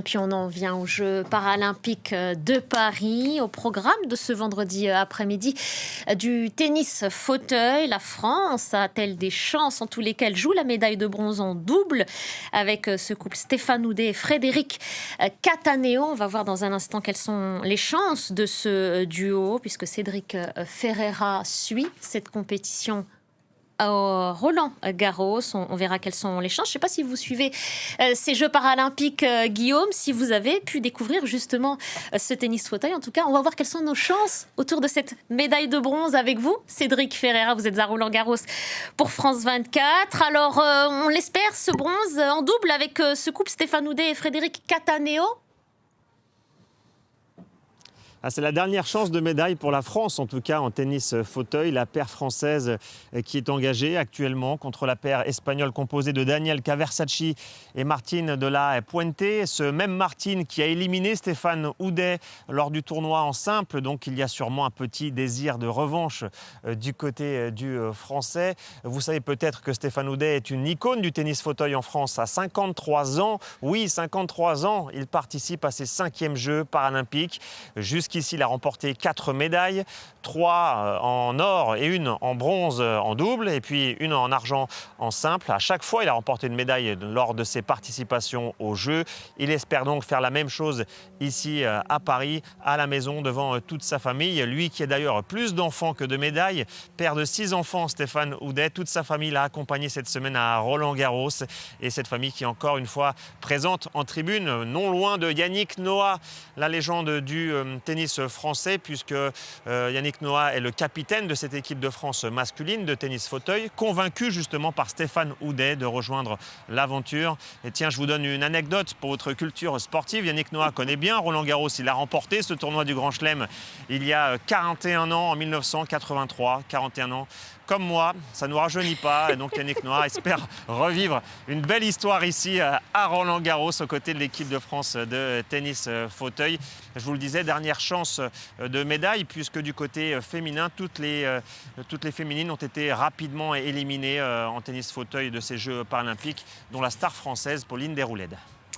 puis on en vient aux Jeux paralympiques de Paris. Au programme de ce vendredi après-midi du tennis fauteuil, la France a-t-elle des chances, en tous les cas, elle joue la médaille de bronze en double avec ce couple Stéphane Houdet et Frédéric Cataneo. On va voir dans un instant quelles sont les chances de ce duo, puisque Cédric Ferreira suit cette compétition Roland Garros. On verra quelles sont les chances. Je ne sais pas si vous suivez ces Jeux paralympiques, Guillaume, si vous avez pu découvrir justement ce tennis fauteuil. En tout cas, on va voir quelles sont nos chances autour de cette médaille de bronze avec vous. Cédric Ferreira, vous êtes à Roland Garros pour France 24. Alors, on l'espère, ce bronze en double avec ce couple Stéphane Houdet et Frédéric Cataneo. C'est la dernière chance de médaille pour la France, en tout cas en tennis fauteuil. La paire française qui est engagée actuellement contre la paire espagnole composée de Daniel Caversacci et Martine de la Puente. Ce même Martine qui a éliminé Stéphane Houdet lors du tournoi en simple. Donc il y a sûrement un petit désir de revanche du côté du Français. Vous savez peut-être que Stéphane Houdet est une icône du tennis fauteuil en France à 53 ans. Oui, 53 ans, il participe à ses 5e Jeux paralympiques. Jusqu'ici, il a remporté 4 médailles, 3 en or et 1 en bronze en double, et puis 1 en argent en simple. À chaque fois, il a remporté une médaille lors de ses participations aux Jeux. Il espère donc faire la même chose ici à Paris, à la maison, devant toute sa famille. Lui qui a d'ailleurs plus d'enfants que de médailles, père de 6 enfants, Stéphane Houdet. Toute sa famille l'a accompagné cette semaine à Roland-Garros. Et cette famille qui est encore une fois présente en tribune, non loin de Yannick Noah, la légende du tennis français, puisque Yannick Noah est le capitaine de cette équipe de France masculine de tennis fauteuil, convaincu justement par Stéphane Houdet de rejoindre l'aventure. Et tiens, je vous donne une anecdote pour votre culture sportive. Yannick Noah connaît bien Roland Garros. Il a remporté ce tournoi du Grand Chelem il y a 41 ans, en 1983. 41 ans. Comme moi, ça ne nous rajeunit pas. Et donc Yannick Noah espère revivre une belle histoire ici à Roland-Garros aux côtés de l'équipe de France de tennis fauteuil. Je vous le disais, dernière chance de médaille, puisque du côté féminin, toutes les féminines ont été rapidement éliminées en tennis fauteuil de ces Jeux paralympiques, dont la star française Pauline Déroulède.